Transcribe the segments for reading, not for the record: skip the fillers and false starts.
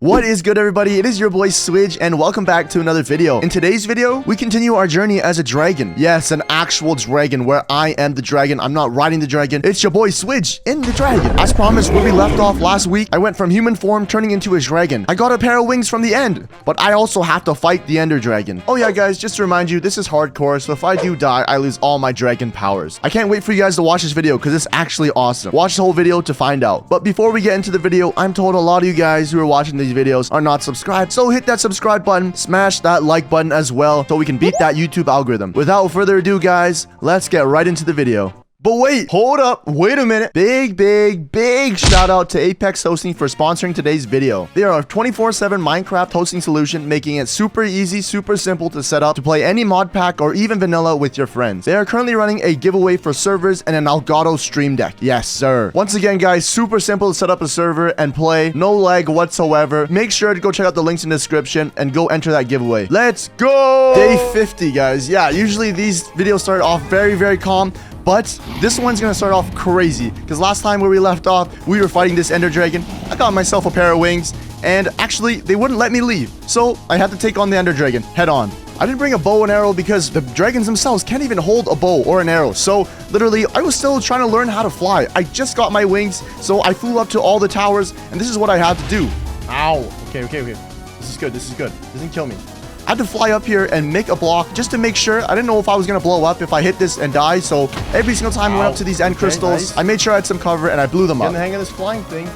What is good, everybody? It is your boy Swidge, and welcome back to another video. In today's video, we continue our journey as a dragon. Yes, an actual dragon where I am the dragon. I'm not riding the dragon. It's your boy Swidge in the dragon. As promised, where we left off last week, I went from human form turning into a dragon. I got a pair of wings from the end, but I also have to fight the ender dragon. Oh yeah, guys, just to remind you, this is hardcore, so if I do die, I lose all my dragon powers. I can't wait for you guys to watch this video because it's actually awesome. Watch the whole video to find out. But before we get into the video, I'm told a lot of you guys who are watching these videos are not subscribed, so hit that subscribe button, smash that like button as well, so we can beat that YouTube algorithm. Without further ado, guys, let's get right into the video. But wait, hold up, wait a minute. Big shout out to Apex Hosting for sponsoring today's video. They are a 24/7 Minecraft hosting solution, making it super easy, super simple to set up to play any mod pack or even vanilla with your friends. They are currently running a giveaway for servers and an Elgato stream deck. Yes, sir. Once again, guys, super simple to set up a server and play. No lag whatsoever. Make sure to go check out the links in the description and go enter that giveaway. Let's go! Day 50, guys. Yeah, usually these videos start off very calm, but this one's gonna start off crazy because last time where we left off, we were fighting this ender dragon. I got myself a pair of wings, and actually they wouldn't let me leave, so I had to take on the ender dragon head on. I didn't bring a bow and arrow because the dragons themselves can't even hold a bow or an arrow, so literally I was still trying to learn how to fly. I just got my wings, so I flew up to all the towers, and this is what I had to do. Ow. Okay. This is good. Doesn't kill me. I had to fly up here and make a block just to make sure. I didn't know if I was going to blow up if I hit this and die. So every single time I went up to these end crystals, nice. I made sure I had some cover and I blew them up. Getting the hang of this flying thing.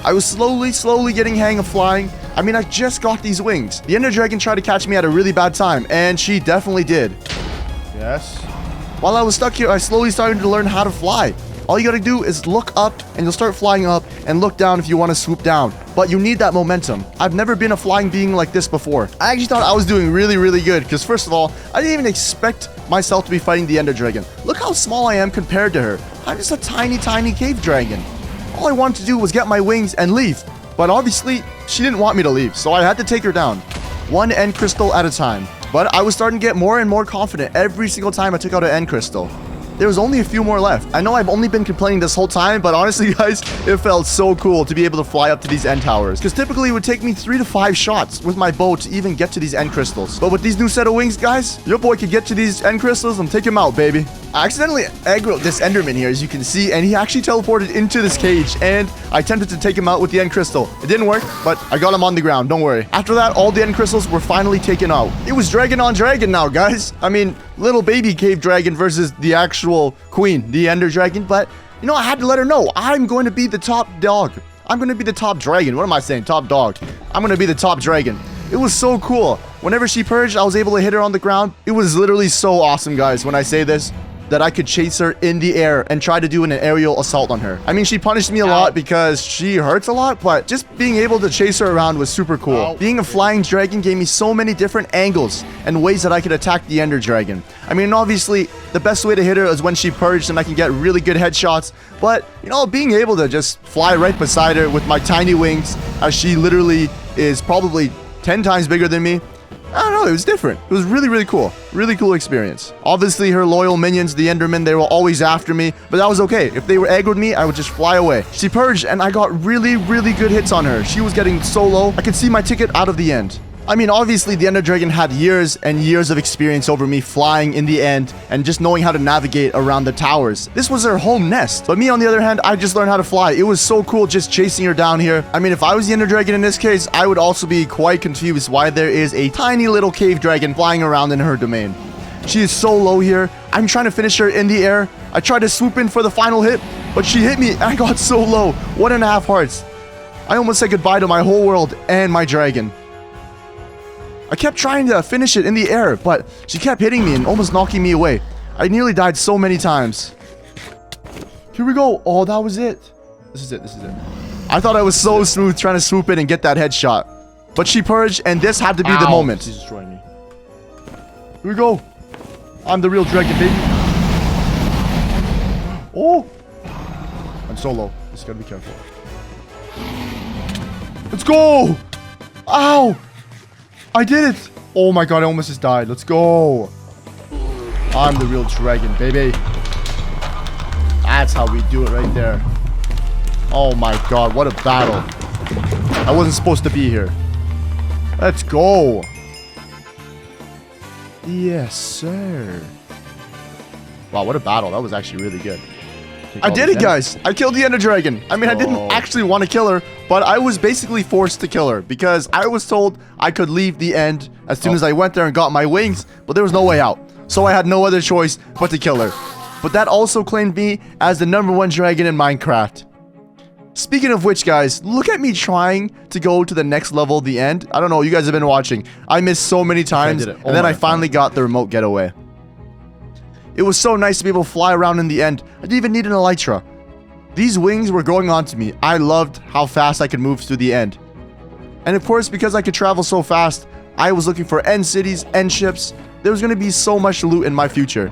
I was slowly getting hang of flying. I mean, I just got these wings. The ender dragon tried to catch me at a really bad time, and she definitely did. Yes. While I was stuck here, I slowly started to learn how to fly. All you gotta do is look up and you'll start flying up, and look down if you want to swoop down. But you need that momentum. I've never been a flying being like this before. I actually thought I was doing really good because first of all, I didn't even expect myself to be fighting the ender dragon. Look how small I am compared to her. I'm just a tiny cave dragon. All I wanted to do was get my wings and leave. But obviously, she didn't want me to leave, so I had to take her down. One end crystal at a time. But I was starting to get more and more confident every single time I took out an end crystal. There was only a few more left. I know I've only been complaining this whole time, but honestly, guys, it felt so cool to be able to fly up to these end towers. Because typically it would take me 3 to 5 shots with my bow to even get to these end crystals. But with these new set of wings, guys, your boy could get to these end crystals and take him out, baby. I accidentally aggroed this enderman here, as you can see, and he actually teleported into this cage, and I attempted to take him out with the end crystal. It didn't work, but I got him on the ground, don't worry. After that, all the end crystals were finally taken out. It was dragon on dragon now, guys. I mean, little baby cave dragon versus the actual queen, the ender dragon, but, you know, I had to let her know, I'm going to be the top dog. I'm going to be the top dragon. What am I saying? Top dog. I'm going to be the top dragon. It was so cool. Whenever she purged, I was able to hit her on the ground. It was literally so awesome, guys, when I say this, that I could chase her in the air and try to do an aerial assault on her. I mean, she punished me a lot because she hurts a lot, but just being able to chase her around was super cool. Being a flying dragon gave me so many different angles and ways that I could attack the ender dragon. I mean, obviously, the best way to hit her is when she purged and I can get really good headshots, but, you know, being able to just fly right beside her with my tiny wings, as she literally is probably 10 times bigger than me, I don't know, it was different. It was really cool. Really cool experience. Obviously, her loyal minions, the Endermen, they were always after me, but that was okay. If they were aggroed me, I would just fly away. She purged, and I got really good hits on her. She was getting so low, I could see my ticket out of the end. I mean, obviously, the ender dragon had years and years of experience over me flying in the end and just knowing how to navigate around the towers. This was her home nest. But me, on the other hand, I just learned how to fly. It was so cool just chasing her down here. I mean, if I was the ender dragon in this case, I would also be quite confused why there is a tiny little cave dragon flying around in her domain. She is so low here. I'm trying to finish her in the air. I tried to swoop in for the final hit, but she hit me and I got so low. 1.5 hearts. I almost said goodbye to my whole world and my dragon. I kept trying to finish it in the air, but she kept hitting me and almost knocking me away. I nearly died so many times. Here we go. Oh, that was it. This is it. I thought I was so smooth trying to swoop in and get that headshot. But she purged, and this had to be the moment. She's destroying me. Here we go. I'm the real dragon, baby. Oh. I'm so low. Just gotta be careful. Let's go. Ow. I did it! Oh my god, I almost just died. Let's go. I'm the real dragon, baby. That's how we do it right there. Oh my god, what a battle. I wasn't supposed to be here. Let's go. Yes, sir. Wow, what a battle. That was actually really good. I did it, guys. I killed the Ender Dragon. I mean, I didn't actually want to kill her, but I was basically forced to kill her because I was told I could leave the end as soon as I went there and got my wings, but there was no way out. So I had no other choice but to kill her. But that also claimed me as the #1 dragon in Minecraft. Speaking of which, guys, look at me trying to go to the next level, the end. I don't know, you guys have been watching. I missed so many times, and then I finally got the remote getaway. It was so nice to be able to fly around in the end. I didn't even need an elytra. These wings were growing onto me. I loved how fast I could move through the end. And of course, because I could travel so fast, I was looking for end cities, end ships. There was going to be so much loot in my future.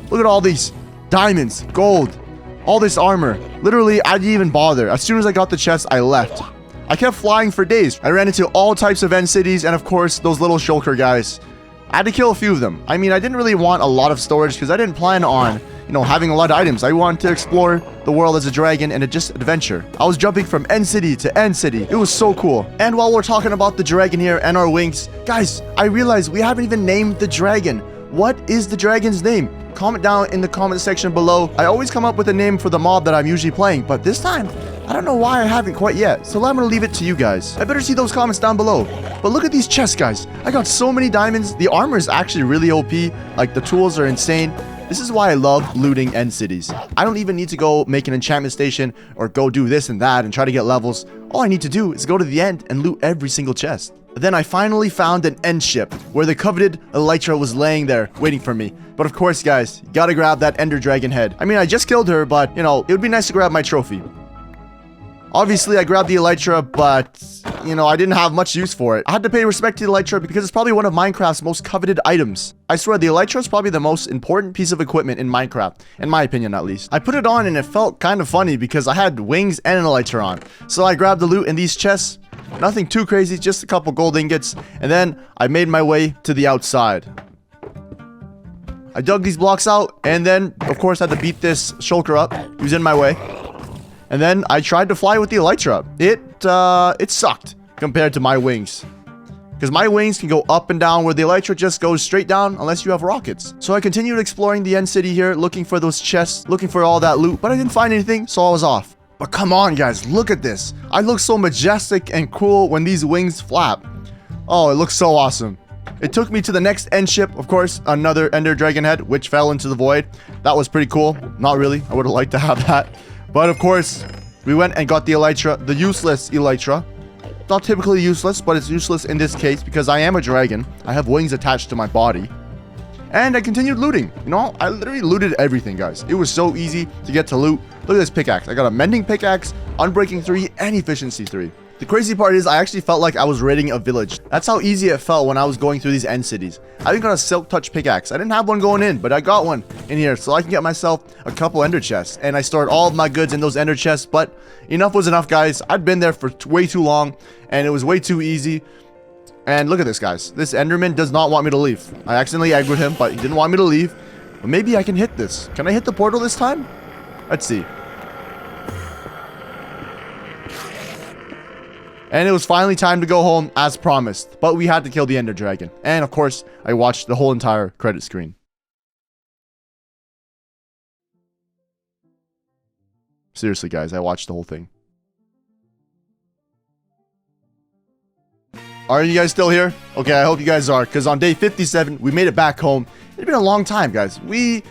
Look at all these diamonds, gold, all this armor. Literally, I didn't even bother. As soon as I got the chest, I left. I kept flying for days. I ran into all types of end cities and of course, those little shulker guys. I had to kill a few of them. I mean, I didn't really want a lot of storage because I didn't plan on, having a lot of items. I wanted to explore the world as a dragon and just adventure. I was jumping from end city to end city. It was so cool. And while we're talking about the dragon here and our wings, guys, I realized we haven't even named the dragon. What is the dragon's name? Comment down in the comment section below. I always come up with a name for the mob that I'm usually playing, but this time, I don't know why I haven't quite yet, so I'm gonna leave it to you guys. I better see those comments down below. But look at these chests, guys. I got so many diamonds. The armor is actually really OP. Like, the tools are insane. This is why I love looting end cities. I don't even need to go make an enchantment station or go do this and that and try to get levels. All I need to do is go to the end and loot every single chest. Then I finally found an end ship where the coveted elytra was laying there waiting for me. But of course, guys, you gotta grab that Ender Dragon head. I mean, I just killed her, but, it would be nice to grab my trophy. Obviously, I grabbed the elytra, but, I didn't have much use for it. I had to pay respect to the elytra because it's probably one of Minecraft's most coveted items. I swear, the elytra is probably the most important piece of equipment in Minecraft, in my opinion at least. I put it on and it felt kind of funny because I had wings and an elytra on. So I grabbed the loot in these chests. Nothing too crazy, just a couple gold ingots, and then I made my way to the outside. I dug these blocks out, and then, of course, I had to beat this shulker up. He was in my way. And then I tried to fly with the elytra. It sucked compared to my wings. Because my wings can go up and down where the elytra just goes straight down unless you have rockets. So I continued exploring the end city here, looking for those chests, looking for all that loot, but I didn't find anything, so I was off. But come on, guys, look at this. I look so majestic and cool when these wings flap. Oh, it looks so awesome. It took me to the next end ship, of course, another Ender Dragon head, which fell into the void. That was pretty cool. Not really. I would have liked to have that. But of course, we went and got the elytra, the useless elytra. Not typically useless, but it's useless in this case because I am a dragon. I have wings attached to my body. And I continued looting. I literally looted everything, guys. It was so easy to get to loot. Look at this pickaxe. I got a mending pickaxe, unbreaking 3, and efficiency 3. The crazy part is I actually felt like I was raiding a village. That's how easy it felt when I was going through these end cities. I even got a silk touch pickaxe. I didn't have one going in, but I got one in here so I can get myself a couple ender chests. And I stored all of my goods in those ender chests, but enough was enough, guys. I'd been there for way too long, and it was way too easy. And look at this, guys. This Enderman does not want me to leave. I accidentally aggroed him, but he didn't want me to leave. But maybe I can hit this. Can I hit the portal this time? Let's see. And it was finally time to go home as promised. But we had to kill the Ender Dragon. And of course, I watched the whole entire credit screen. Seriously, guys, I watched the whole thing. Are you guys still here? Okay, I hope you guys are, because on day 57, we made it back home. It's been a long time, guys. We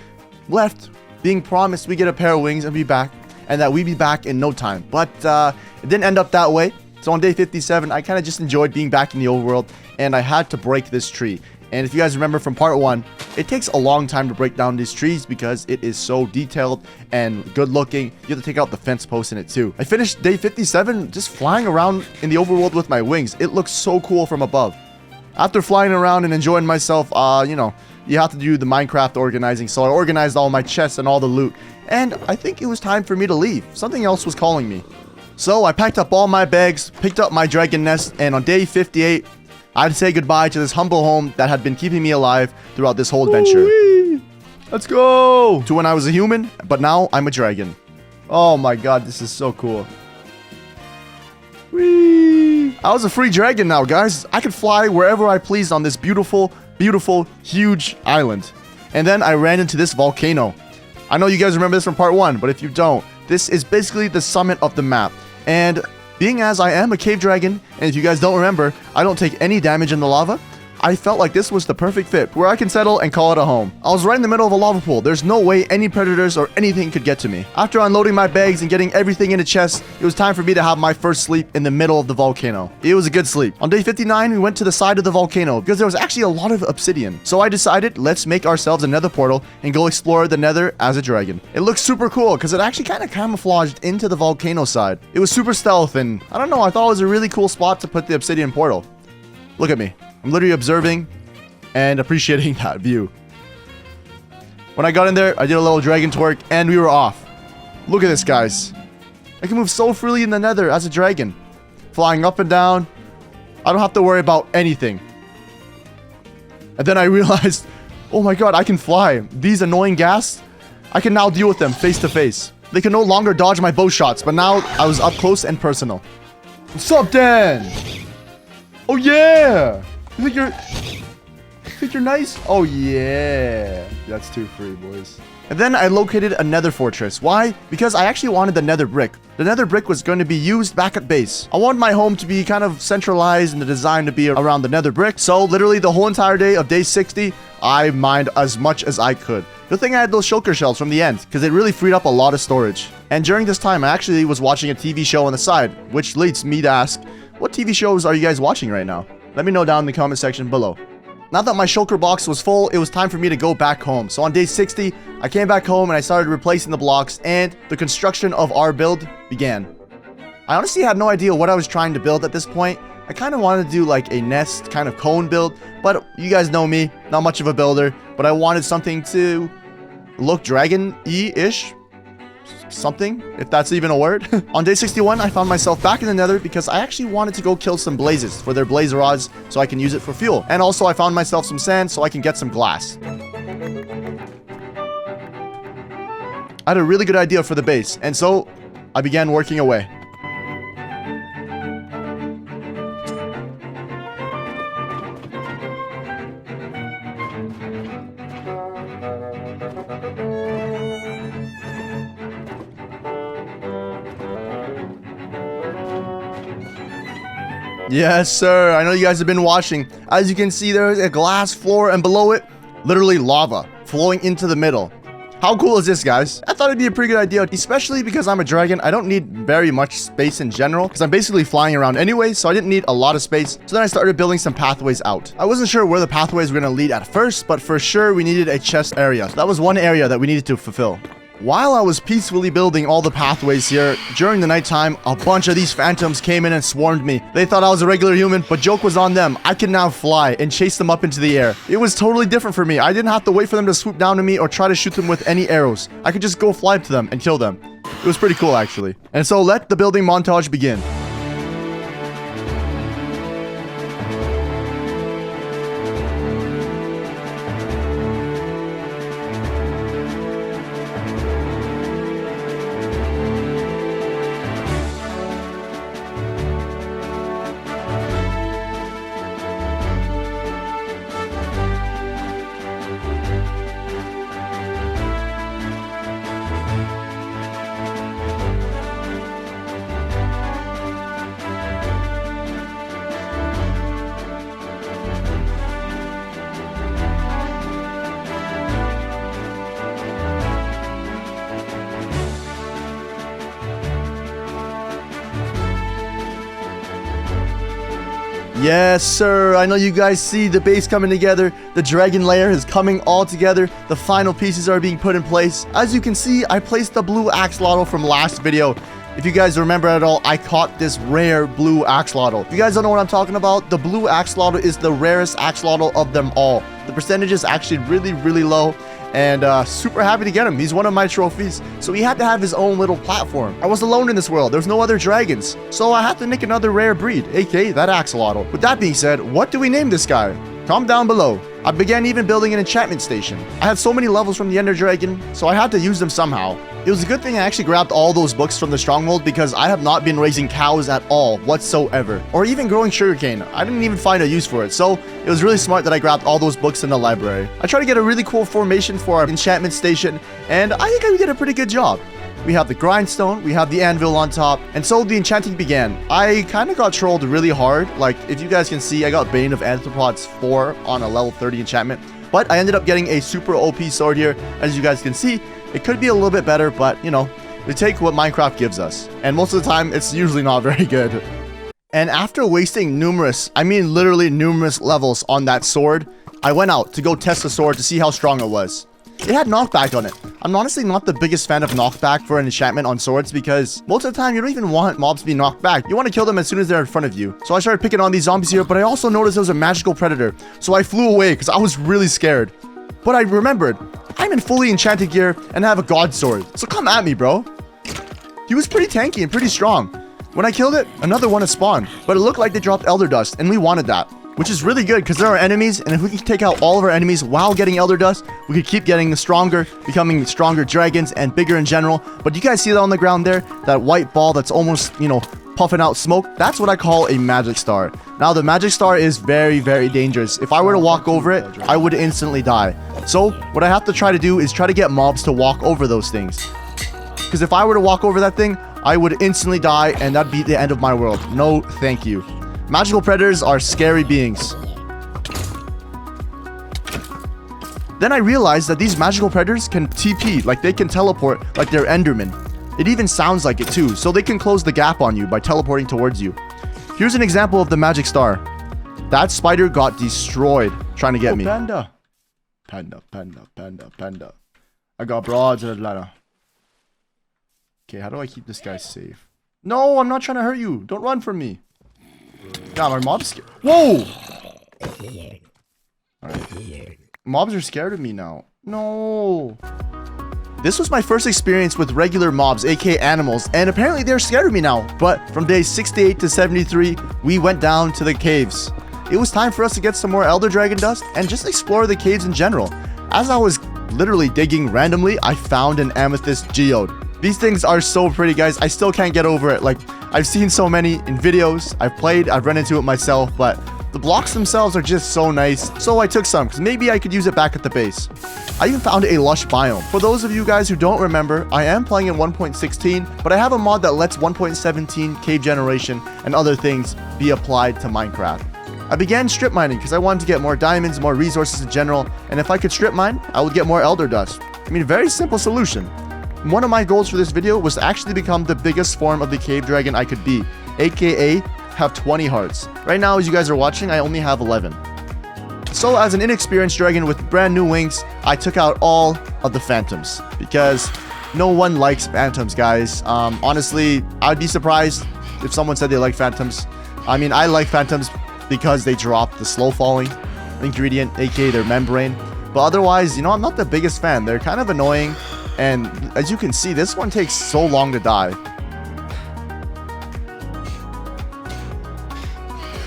left being promised we get a pair of wings and be back, and that we'd be back in no time. But it didn't end up that way. So on day 57, I kind of just enjoyed being back in the overworld, and I had to break this tree. And if you guys remember from part 1, it takes a long time to break down these trees because it is so detailed and good looking. You have to take out the fence posts in it too. I finished day 57 just flying around in the overworld with my wings. It looks so cool from above. After flying around and enjoying myself, you have to do the Minecraft organizing. So I organized all my chests and all the loot. And I think it was time for me to leave. Something else was calling me. So I packed up all my bags, picked up my dragon nest, and on day 58, I'd say goodbye to this humble home that had been keeping me alive throughout this whole adventure. Woo-wee! Let's go! To when I was a human, but now I'm a dragon. Oh my god, this is so cool. Whee! I was a free dragon now, guys. I could fly wherever I pleased on this beautiful, beautiful, huge island. And then I ran into this volcano. I know you guys remember this from part 1, but if you don't, this is basically the summit of the map. And being as I am a cave dragon, and if you guys don't remember, I don't take any damage in the lava, I felt like this was the perfect fit, where I can settle and call it a home. I was right in the middle of a lava pool. There's no way any predators or anything could get to me. After unloading my bags and getting everything in a chest, it was time for me to have my first sleep in the middle of the volcano. It was a good sleep. On day 59, we went to the side of the volcano because there was actually a lot of obsidian. So I decided, let's make ourselves a nether portal and go explore the nether as a dragon. It looks super cool because it actually kind of camouflaged into the volcano side. It was super stealth, and I don't know, I thought it was a really cool spot to put the obsidian portal. Look at me. I'm literally observing and appreciating that view. When I got in there, I did a little dragon twerk and we were off. Look at this, guys. I can move so freely in the nether as a dragon. Flying up and down. I don't have to worry about anything. And then I realized, oh my god, I can fly. These annoying ghasts, I can now deal with them face to face. They can no longer dodge my bow shots, but now I was up close and personal. What's up, Dan? Oh yeah! You think you're nice? Oh yeah. That's too free, boys. And then I located a nether fortress. Why? Because I actually wanted the nether brick. The nether brick was going to be used back at base. I wanted my home to be kind of centralized and the design to be around the nether brick. So literally the whole entire day of day 60, I mined as much as I could. Good thing I had those shulker shells from the end, because it really freed up a lot of storage. And during this time, I actually was watching a TV show on the side, which leads me to ask, what TV shows are you guys watching right now? Let me know down in the comment section below. Now that my shulker box was full, it was time for me to go back home. So on day 60, I came back home and I started replacing the blocks, and the construction of our build began. I honestly had no idea what I was trying to build at this point. I kind of wanted to do like a nest kind of cone build, but you guys know me, not much of a builder, but I wanted something to look dragon-y-ish. Something, if that's even a word. On day 61, I found myself back in the nether because I actually wanted to go kill some blazes for their blaze rods so I can use it for fuel. And also I found myself some sand so I can get some glass. I had a really good idea for the base, and so I began working away. Yes, sir. I know you guys have been watching. As you can see, there is a glass floor, and below it, literally lava flowing into the middle. How cool is this, guys? I thought it'd be a pretty good idea, especially because I'm a dragon. I don't need very much space in general, because I'm basically flying around anyway, so I didn't need a lot of space. So then I started building some pathways out. I wasn't sure where the pathways were going to lead at first, but for sure we needed a chest area. So that was one area that we needed to fulfill. While I was peacefully building all the pathways here, during the nighttime, a bunch of these phantoms came in and swarmed me. They thought I was a regular human, but joke was on them. I can now fly and chase them up into the air. It was totally different for me. I didn't have to wait for them to swoop down to me or try to shoot them with any arrows. I could just go fly up to them and kill them. It was pretty cool, actually. And so let the building montage begin. Yes, sir. I know you guys see the base coming together. The dragon lair is coming all together. The final pieces are being put in place. As you can see, I placed the blue axolotl from last video. If you guys remember at all, I caught this rare blue axolotl. If you guys don't know what I'm talking about, the blue axolotl is the rarest axolotl of them all. The percentage is actually really, really low. And super happy to get him. He's one of my trophies. So he had to have his own little platform. I was alone in this world. There's no other dragons. So I had to make another rare breed, aka that axolotl. With that being said, what do we name this guy? Comment down below. I began even building an enchantment station. I had so many levels from the Ender Dragon, so I had to use them somehow. It was a good thing I actually grabbed all those books from the stronghold because I have not been raising cows at all whatsoever, or even growing sugarcane. I didn't even find a use for it, so it was really smart that I grabbed all those books in the library. I tried to get a really cool formation for our enchantment station, and I think I did a pretty good job. We have the grindstone, we have the anvil on top, and so the enchanting began. I kind of got trolled really hard. Like, if you guys can see, I got Bane of Arthropods 4 on a level 30 enchantment, but I ended up getting a super OP sword here. As you guys can see, it could be a little bit better, but, you know, we take what Minecraft gives us. And most of the time, it's usually not very good. And after wasting numerous, I mean literally numerous levels on that sword, I went out to go test the sword to see how strong it was. It had knockback on it. I'm honestly not the biggest fan of knockback for an enchantment on swords because most of the time you don't even want mobs to be knocked back. You want to kill them as soon as they're in front of you. So I started picking on these zombies here, but I also noticed there was a magical predator. So I flew away because I was really scared. But I remembered, I'm in fully enchanted gear and I have a god sword. So come at me, bro. He was pretty tanky and pretty strong. When I killed it, another one had spawned. But it looked like they dropped Elder Dust and we wanted that. Which is really good because there are enemies, and if we can take out all of our enemies while getting Elder Dust, we could keep getting stronger, becoming stronger dragons and bigger in general. But you guys see that on the ground there? That white ball that's almost, you know, puffing out smoke? That's what I call a magic star. Now, the magic star is very, very dangerous. If I were to walk over it, I would instantly die. So, what I have to try to do is try to get mobs to walk over those things. Because if I were to walk over that thing, I would instantly die, and that'd be the end of my world. No, thank you. Magical predators are scary beings. Then I realized that these magical predators can TP, like they can teleport like they're Endermen. It even sounds like it too, so they can close the gap on you by teleporting towards you. Here's an example of the magic star. That spider got destroyed trying to get me. Panda. Panda, panda, panda, panda. I got broads in Atlanta. Okay, how do I keep this guy safe? No, I'm not trying to hurt you. Don't run from me. God, my mob's scared. Whoa! Alright. Mobs are scared of me now. No. This was my first experience with regular mobs, aka animals, and apparently they're scared of me now. But from days 68 to 73, we went down to the caves. It was time for us to get some more Elder Dragon dust and just explore the caves in general. As I was literally digging randomly, I found an amethyst geode. These things are so pretty, guys. I still can't get over it. Like, I've seen so many in videos. I've played, I've run into it myself, but the blocks themselves are just so nice. So I took some, because maybe I could use it back at the base. I even found a lush biome. For those of you guys who don't remember, I am playing in 1.16, but I have a mod that lets 1.17 cave generation and other things be applied to Minecraft. I began strip mining because I wanted to get more diamonds, more resources in general, and if I could strip mine, I would get more Elder Dust. I mean, very simple solution. One of my goals for this video was to actually become the biggest form of the cave dragon I could be, aka have 20 hearts. Right now, as you guys are watching, I only have 11. So as an inexperienced dragon with brand new wings, I took out all of the phantoms because no one likes phantoms, guys. Honestly, I'd be surprised if someone said they like phantoms. I mean, I like phantoms because they drop the slow falling ingredient, aka their membrane. But otherwise, you know, I'm not the biggest fan. They're kind of annoying. And as you can see, this one takes so long to die.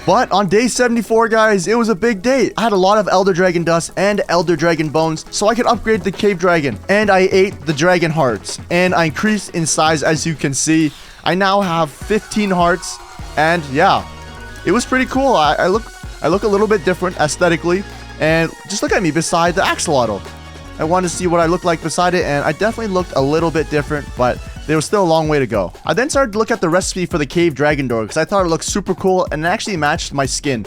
But on day 74, guys, it was a big day. I had a lot of Elder Dragon dust and Elder Dragon bones, so I could upgrade the cave dragon. And I ate the dragon hearts. And I increased in size, as you can see. I now have 15 hearts. And yeah, it was pretty cool. I look a little bit different aesthetically. And just look at me beside the axolotl. I wanted to see what I looked like beside it, and I definitely looked a little bit different, but there was still a long way to go. I then started to look at the recipe for the cave dragon door because I thought it looked super cool and it actually matched my skin.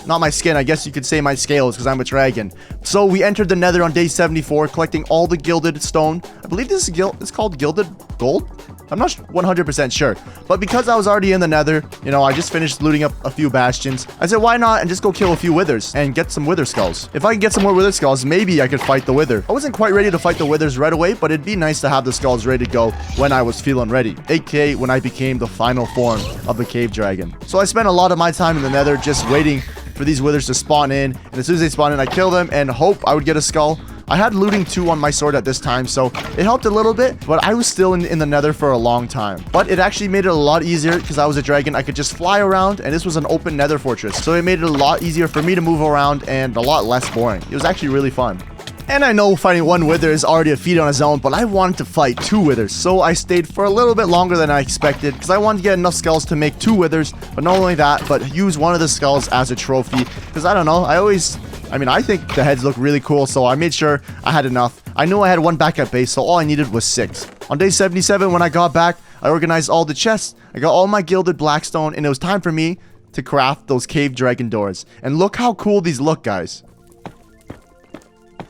Not my skin, I guess you could say my scales because I'm a dragon. So we entered the nether on day 74, collecting all the gilded stone. I believe this is it's called gilded gold? I'm not 100% sure, but because I was already in the nether, you know, I just finished looting up a few bastions. I said, why not and just go kill a few withers and get some wither skulls. If I can get some more wither skulls, maybe I could fight the wither. I wasn't quite ready to fight the withers right away, but it'd be nice to have the skulls ready to go when I was feeling ready, aka when I became the final form of the cave dragon. So I spent a lot of my time in the nether just waiting for these withers to spawn in, and as soon as they spawn in, I kill them and hope I would get a skull. I had looting 2 on my sword at this time, so it helped a little bit, but I was still in the nether for a long time. But it actually made it a lot easier because I was a dragon. I could just fly around, and this was an open nether fortress, so it made it a lot easier for me to move around and a lot less boring. It was actually really fun. And I know fighting one wither is already a feat on its own, but I wanted to fight 2 withers, so I stayed for a little bit longer than I expected, because I wanted to get enough skulls to make 2 withers, but not only that, but use one of the skulls as a trophy, because I don't know, I think the heads look really cool, so I made sure I had enough. I knew I had 1 back at base, so all I needed was 6. On day 77, when I got back, I organized all the chests, I got all my gilded blackstone, and it was time for me to craft those cave dragon doors. And look how cool these look, guys.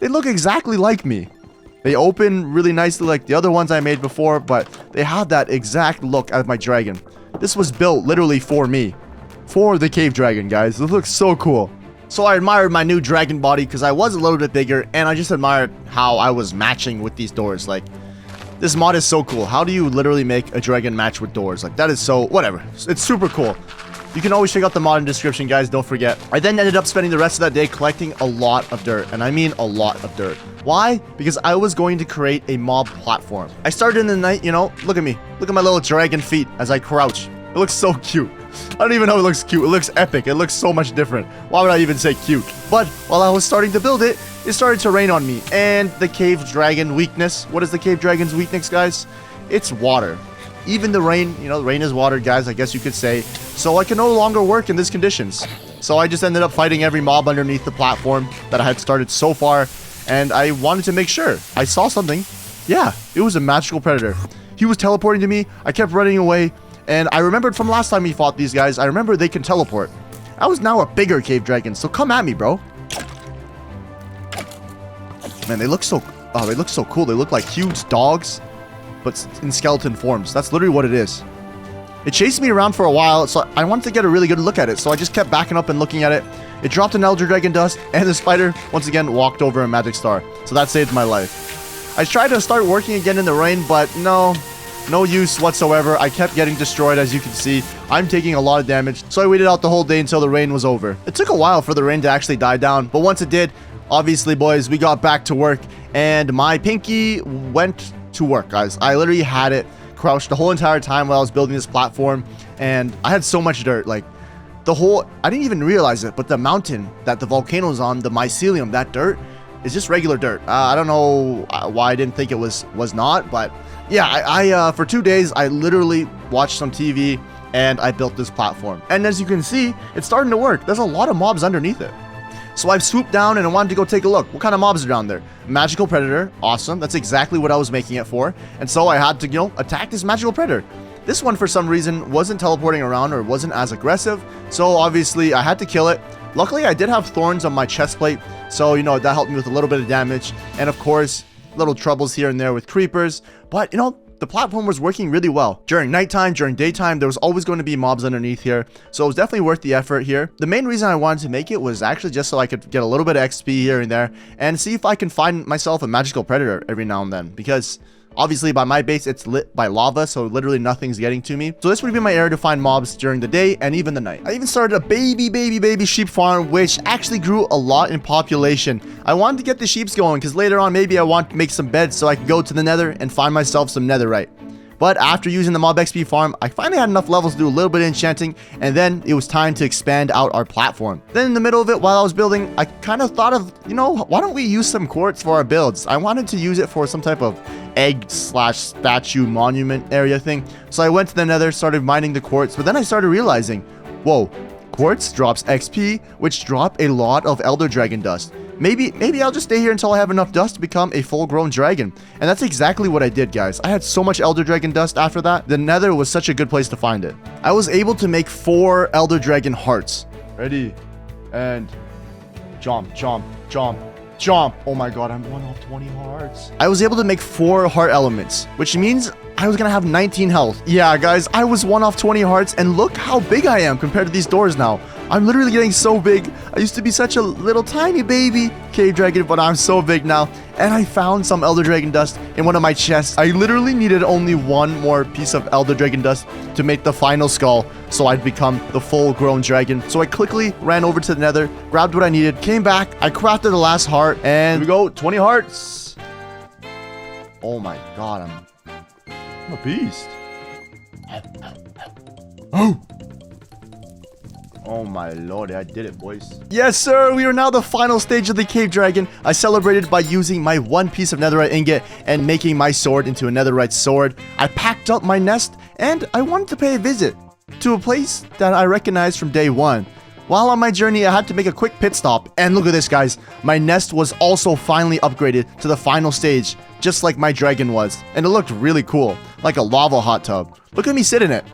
They look exactly like me. They open really nicely like the other ones I made before, but they have that exact look as my dragon. This was built literally for me. For the cave dragon, guys. It looks so cool. So I admired my new dragon body because I was a little bit bigger, and I just admired how I was matching with these doors. Like, this mod is so cool. How do you literally make a dragon match with doors? Like, that is so... whatever. It's super cool. You can always check out the mod in the description, guys. Don't forget. I then ended up spending the rest of that day collecting a lot of dirt. And I mean a lot of dirt. Why? Because I was going to create a mob platform. I started in the night, you know. Look at me. Look at my little dragon feet as I crouch. It looks so cute. I don't even know it looks cute. It looks epic. It looks so much different. Why would I even say cute? But while I was starting to build it, it started to rain on me. And the cave dragon weakness. What is the cave dragon's weakness, guys? It's water. Even the rain, you know, the rain is water, guys, I guess you could say. So I can no longer work in these conditions. So I just ended up fighting every mob underneath the platform that I had started so far. And I wanted to make sure. I saw something. Yeah, it was a magical predator. He was teleporting to me. I kept running away. And I remembered from last time we fought these guys, I remember they can teleport. I was now a bigger cave dragon, so come at me, bro. Man, they look so cool. They look like huge dogs, but in skeleton forms. That's literally what it is. It chased me around for a while, so I wanted to get a really good look at it, so I just kept backing up and looking at it. It dropped an elder dragon dust, and the spider, once again, walked over a magic star. So that saved my life. I tried to start working again in the rain, but no use whatsoever. I kept getting destroyed, as you can see. I'm taking a lot of damage, so I waited out the whole day until the rain was over. It took a while for the rain to actually die down, but once it did, obviously, boys, we got back to work, and my pinky went to work, guys. I literally had it crouched the whole entire time while I was building this platform, and I had so much dirt. Like, I didn't even realize it, but the mountain that the volcano's on, the mycelium, that dirt is just regular dirt. I don't know why I didn't think it was not, but yeah, I for 2 days I literally watched some TV and I built this platform. And as you can see, it's starting to work. There's a lot of mobs underneath it. So I've swooped down and I wanted to go take a look. What kind of mobs are down there? Magical predator, awesome. That's exactly what I was making it for. And so I had to, you know, attack this magical predator. This one, for some reason, wasn't teleporting around or wasn't as aggressive. So obviously I had to kill it. Luckily, I did have thorns on my chest plate. So, you know, that helped me with a little bit of damage. And of course, little troubles here and there with creepers. But, you know, the platform was working really well. During nighttime, during daytime, there was always going to be mobs underneath here. So it was definitely worth the effort here. The main reason I wanted to make it was actually just so I could get a little bit of XP here and there and see if I can find myself a magical predator every now and then. Because obviously by my base, it's lit by lava, so literally nothing's getting to me. So this would be my area to find mobs during the day and even the night. I even started a baby sheep farm, which actually grew a lot in population. I wanted to get the sheeps going because later on, maybe I want to make some beds so I can go to the nether and find myself some netherite. But after using the mob XP farm, I finally had enough levels to do a little bit of enchanting, and then it was time to expand out our platform. Then in the middle of it, while I was building, I kind of thought of, you know, why don't we use some quartz for our builds? I wanted to use it for some type of egg/statue monument area thing. So I went to the nether, started mining the quartz, but then I started realizing, whoa, quartz drops XP, which drop a lot of elder dragon dust. Maybe I'll just stay here until I have enough dust to become a full-grown dragon. And that's exactly what I did, guys. I had so much elder dragon dust after that. The nether was such a good place to find it. I was able to make 4 elder dragon hearts. Ready? And jump. Oh my god, I'm 1 off 20 hearts. I was able to make 4 heart elements, which means I was gonna have 19 health. Yeah, guys, I was 1 off 20 hearts, and look how big I am compared to these doors now. I'm literally getting so big. I used to be such a little tiny baby cave dragon, but I'm so big now. And I found some elder dragon dust in one of my chests. I literally needed only 1 more piece of elder dragon dust to make the final skull, so I'd become the full-grown dragon. So I quickly ran over to the nether, grabbed what I needed, came back, I crafted the last heart, and here we go, 20 hearts. Oh my god, I'm a beast. Oh my lord, I did it, boys. Yes, sir. We are now the final stage of the cave dragon. I celebrated by using my one piece of netherite ingot and making my sword into a netherite sword. I packed up my nest and I wanted to pay a visit to a place that I recognized from day one. While on my journey, I had to make a quick pit stop. And look at this, guys. My nest was also finally upgraded to the final stage, just like my dragon was. And it looked really cool, like a lava hot tub. Look at me sit in it.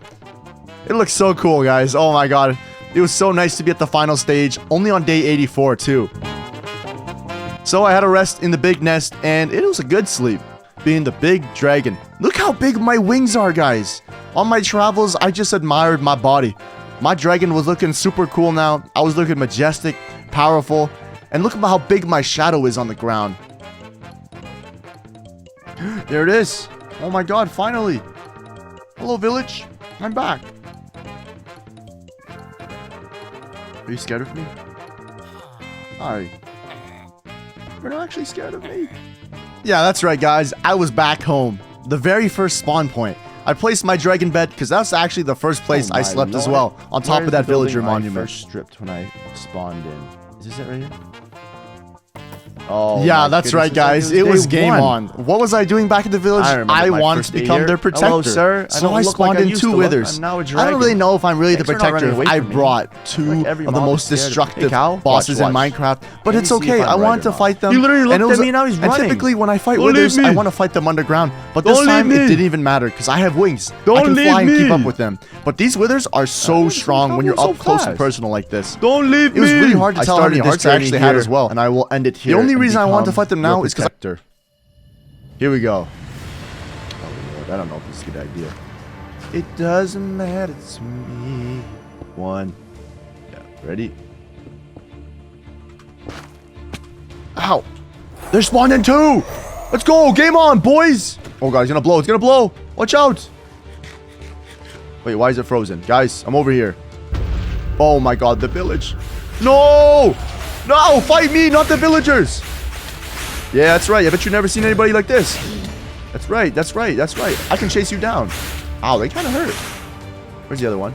It looks so cool, guys. Oh my god. It was so nice to be at the final stage, only on day 84 too. So I had a rest in the big nest, and it was a good sleep, being the big dragon. Look how big my wings are, guys. On my travels, I just admired my body. My dragon was looking super cool now. I was looking majestic, powerful, and look at how big my shadow is on the ground. There it is. Oh my god, finally. Hello, village. I'm back. Are you scared of me? Hi. You're not actually scared of me. Yeah, that's right, guys. I was back home. The very first spawn point. I placed my dragon bed because that's actually the first place I slept as well, on top of that villager monument. I first stripped when I spawned in. Is this it right here? Oh, yeah, that's right, guys. It was game on. What was I doing back in the village? I wanted to become their protector. Hello, sir. So I spawned in two withers. I don't really know if I'm really the protector. I brought two of the most destructive bosses in Minecraft, but it's okay. I wanted to fight them. He literally looked at me, now he's running. And typically when I fight withers, I want to fight them underground. But this time it didn't even matter because I have wings. I can fly and keep up with them. But these withers are so strong when you're up close and personal like this. Don't leave me. It was really hard to tell how many hearts I actually had as well. And I will end it here. The only reason I want to fight them now is because here we go. Oh Lord, I don't know if this is a good idea. It doesn't matter to me. One. Yeah, ready? Ow. They're spawned in two. Let's go. Game on, boys. Oh god, it's gonna blow. It's gonna blow. Watch out. Wait, why is it frozen? Guys, I'm over here. Oh my god, the village. No. No, fight me, not the villagers. Yeah, that's right. I bet you've never seen anybody like this. That's right. That's right. That's right. I can chase you down. Ow, they kind of hurt. Where's the other one?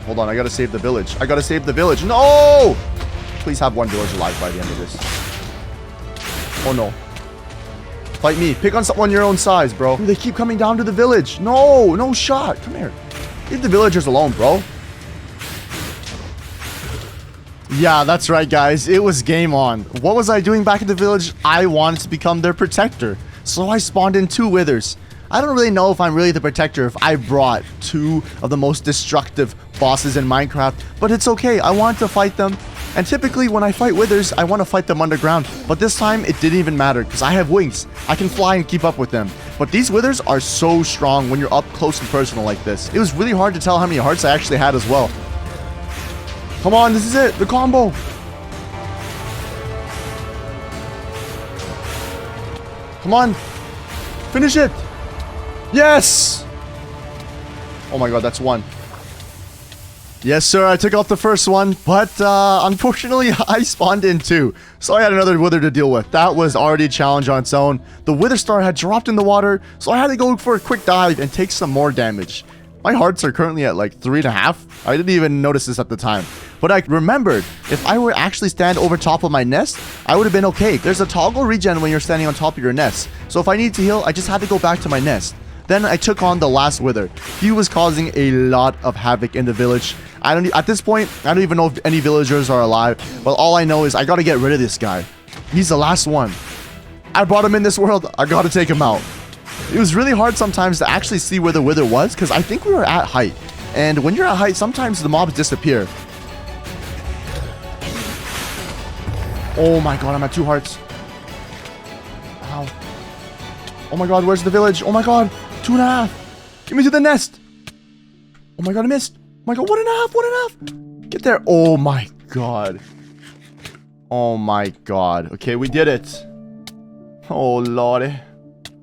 Hold on. I got to save the village. I got to save the village. No! Please have one village alive by the end of this. Oh, no. Fight me. Pick on someone your own size, bro. They keep coming down to the village. No. No shot. Come here. Leave the villagers alone, bro. Yeah, that's right, guys. It was game on. What was I doing back in the village? I wanted to become their protector. So I spawned in two withers. I don't really know if I'm really the protector if I brought two of the most destructive bosses in Minecraft, but it's okay. I want to fight them. And typically when I fight withers, I want to fight them underground. But this time it didn't even matter because I have wings. I can fly and keep up with them. But these withers are so strong when you're up close and personal like this. It was really hard to tell how many hearts I actually had as well. Come on, this is it. The combo. Come on. Finish it. Yes. Oh my god, that's one. Yes, sir. I took out the first one, but unfortunately, I spawned in two. So I had another wither to deal with. That was already a challenge on its own. The wither star had dropped in the water, so I had to go for a quick dive and take some more damage. My hearts are currently at like 3.5. I didn't even notice this at the time. But I remembered, if I were actually stand over top of my nest, I would have been okay. There's a toggle regen when you're standing on top of your nest. So if I need to heal, I just had to go back to my nest. Then I took on the last wither. He was causing a lot of havoc in the village. At this point, I don't even know if any villagers are alive. But all I know is I gotta get rid of this guy. He's the last one. I brought him in this world. I gotta take him out. It was really hard sometimes to actually see where the wither was because I think we were at height. And when you're at height, sometimes the mobs disappear. Oh my god, I'm at 2 hearts. Ow. Oh my god, where's the village? Oh my god, 2.5. Get me to the nest. Oh my god, I missed. Oh my god, 1.5, 1.5. Get there. Oh my god. Oh my god. Okay, we did it. Oh lordy.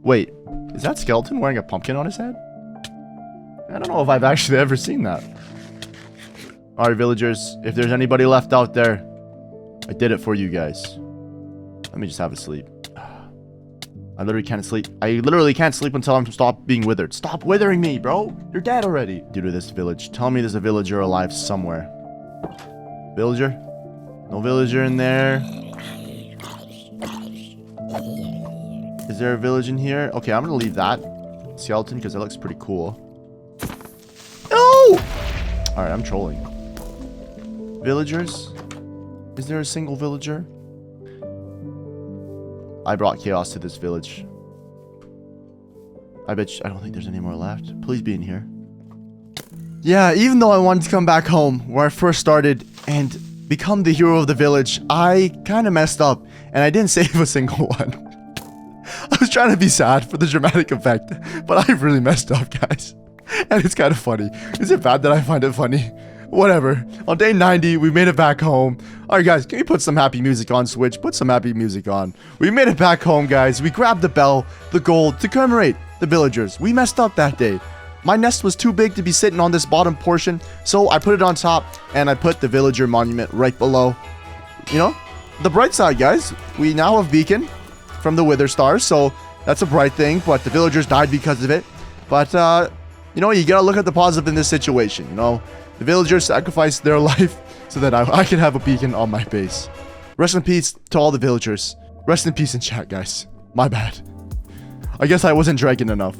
Wait, is that skeleton wearing a pumpkin on his head? I don't know if I've actually ever seen that. Alright, villagers, if there's anybody left out there, I did it for you guys. Let me just have a sleep. I literally can't sleep. I literally can't sleep until I'm stop being withered. Stop withering me, bro. You're dead already. Due to this village. Tell me there's a villager alive somewhere. Villager? No villager in there. Is there a village in here? Okay, I'm gonna leave that skeleton because it looks pretty cool. No! Alright, I'm trolling. Villagers? Is there a single villager? I brought chaos to this village. I don't think there's any more left. Please be in here. Yeah, even though I wanted to come back home where I first started and become the hero of the village, I kind of messed up and I didn't save a single one. I was trying to be sad for the dramatic effect, but I really messed up, guys. And it's kind of funny. Is it bad that I find it funny? Whatever. On day 90, we made it back home. Alright, guys, can we put some happy music on, Swidge? Put some happy music on. We made it back home, guys. We grabbed the bell, the gold, to commemorate the villagers. We messed up that day. My nest was too big to be sitting on this bottom portion, so I put it on top, and I put the villager monument right below. You know, the bright side, guys. We now have beacon from the wither stars, so that's a bright thing, but the villagers died because of it. But, you know, you gotta look at the positive in this situation, you know. The villagers sacrificed their life so that I can have a beacon on my base. Rest in peace to all the villagers. Rest in peace in chat, guys. My bad. I guess I wasn't dragon enough.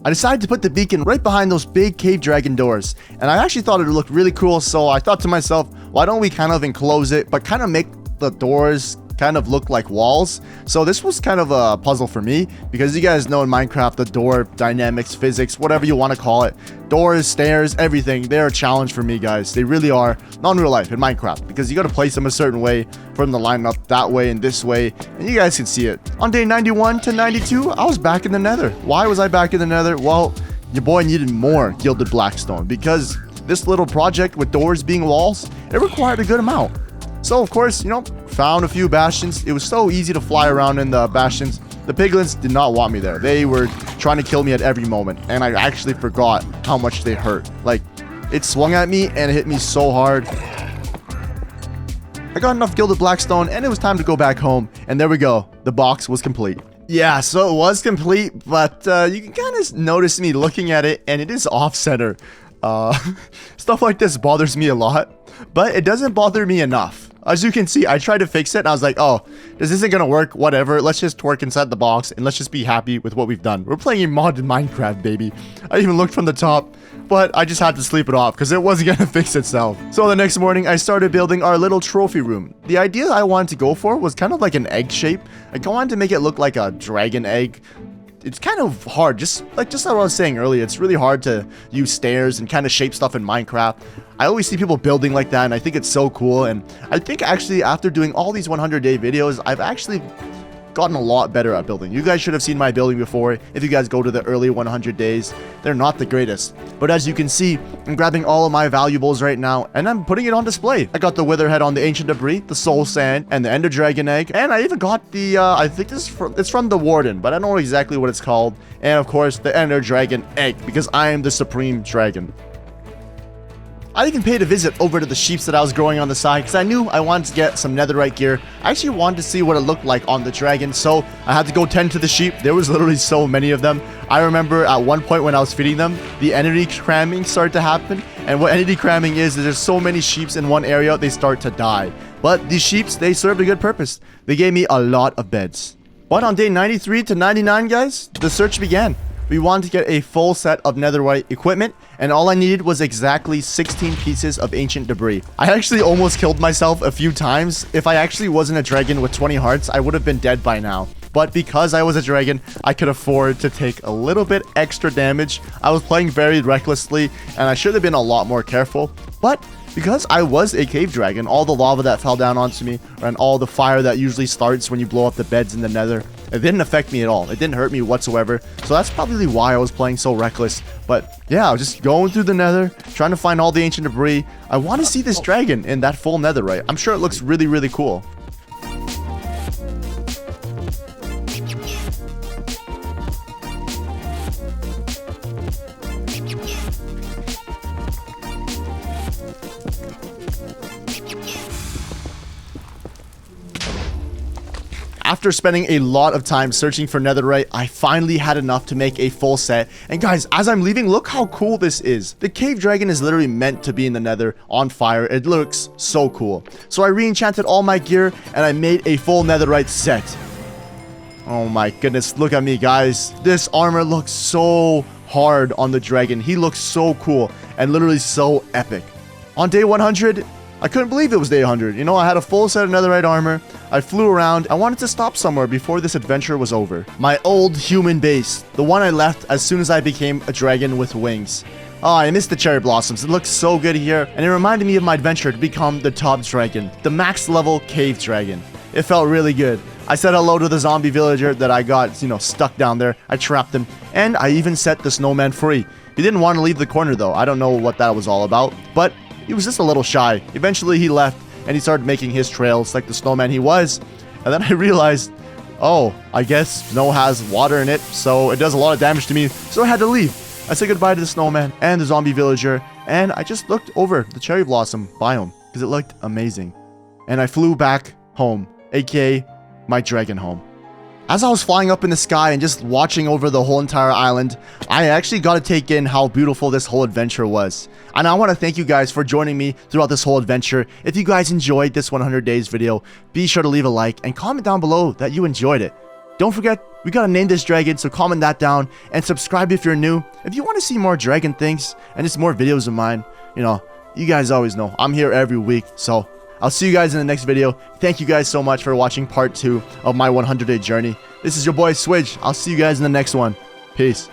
I decided to put the beacon right behind those big cave dragon doors. And I actually thought it would look really cool, so I thought to myself, why don't we kind of enclose it, but kind of make the doors kind of look like walls. So this was kind of a puzzle for me, because you guys know in Minecraft, the door dynamics, physics, whatever you want to call it, doors, stairs, everything, they're a challenge for me, guys. They really are. Not in real life, in Minecraft, because you got to place them a certain way for them to line up that way and this way, and you guys can see it. On day 91 to 92, I was back in the nether. Why was I back in the nether? Well, your boy needed more gilded blackstone, because this little project with doors being walls, it required a good amount. So, of course, you know, found a few bastions. It was so easy to fly around in the bastions. The piglins did not want me there. They were trying to kill me at every moment, and I actually forgot how much they hurt. Like, it swung at me, and it hit me so hard. I got enough gilded blackstone, and it was time to go back home. And there we go. The box was complete. Yeah, so it was complete, but you can kind of notice me looking at it, and it is off-center. Stuff like this bothers me a lot, but it doesn't bother me enough. As you can see, I tried to fix it, and I was like, oh, this isn't gonna work, whatever. Let's just twerk inside the box, and let's just be happy with what we've done. We're playing a modded Minecraft, baby. I even looked from the top, but I just had to sleep it off, because it wasn't gonna fix itself. So the next morning, I started building our little trophy room. The idea I wanted to go for was kind of like an egg shape. I wanted to make it look like a dragon egg. It's kind of hard, just like what I was saying earlier, it's really hard to use stairs and kind of shape stuff in Minecraft. I always see people building like that, and I think it's so cool, and I think actually after doing all these 100-day videos, I've actually gotten a lot better at building. You guys should have seen my building before. If you guys go to the early 100 days, they're not the greatest. But as you can see, I'm grabbing all of my valuables right now, and I'm putting it on display. I got the wither head on the ancient debris, the soul sand, and the ender dragon egg, and I even got the, I think it's from the warden, but I don't know exactly what it's called. And of course, the ender dragon egg, because I am the supreme dragon. I even paid a visit over to the sheeps that I was growing on the side, because I knew I wanted to get some netherite gear. I actually wanted to see what it looked like on the dragon, so I had to go tend to the sheep. There was literally so many of them. I remember at one point when I was feeding them, the entity cramming started to happen, and what entity cramming is there's so many sheeps in one area, they start to die. But these sheeps, they served a good purpose. They gave me a lot of beds. But on day 93 to 99, guys, the search began. We wanted to get a full set of netherite equipment, and all I needed was exactly 16 pieces of ancient debris. I actually almost killed myself a few times. If I actually wasn't a dragon with 20 hearts, I would have been dead by now. But because I was a dragon, I could afford to take a little bit extra damage. I was playing very recklessly, and I should have been a lot more careful. But because I was a cave dragon, all the lava that fell down onto me, and all the fire that usually starts when you blow up the beds in the nether, it didn't affect me at all. It didn't hurt me whatsoever. So that's probably why I was playing so reckless. But yeah, I was just going through the nether, trying to find all the ancient debris. I want to see this dragon in that full netherite. I'm sure it looks really, really cool. After spending a lot of time searching for netherite, I finally had enough to make a full set. And guys, as I'm leaving, look how cool this is. The cave dragon is literally meant to be in the nether on fire. It looks so cool. So I re-enchanted all my gear and I made a full netherite set. Oh my goodness, look at me, guys. This armor looks so hard on the dragon. He looks so cool and literally so epic. On day 100, I couldn't believe it was day 100. You know, I had a full set of netherite armor. I flew around. I wanted to stop somewhere before this adventure was over. My old human base, the one I left as soon as I became a dragon with wings. Oh, I missed the cherry blossoms. It looks so good here, and it reminded me of my adventure to become the top dragon, the max level cave dragon. It felt really good. I said hello to the zombie villager that I got, you know, stuck down there. I trapped him, and I even set the snowman free. He didn't want to leave the corner though. I don't know what that was all about, but he was just a little shy. Eventually he left and he started making his trails like the snowman he was. And then I realized, oh, I guess snow has water in it, so it does a lot of damage to me. So I had to leave. I said goodbye to the snowman and the zombie villager, and I just looked over the cherry blossom biome because it looked amazing. And I flew back home, aka my dragon home. As I was flying up in the sky and just watching over the whole entire island, I actually got to take in how beautiful this whole adventure was. And I want to thank you guys for joining me throughout this whole adventure. If you guys enjoyed this 100 days video, be sure to leave a like and comment down below that you enjoyed it. Don't forget, we got to name this dragon, so comment that down and subscribe if you're new. If you want to see more dragon things and just more videos of mine, you know, you guys always know I'm here every week, so I'll see you guys in the next video. Thank you guys so much for watching part 2 of my 100-day journey. This is your boy Swidge. I'll see you guys in the next one. Peace.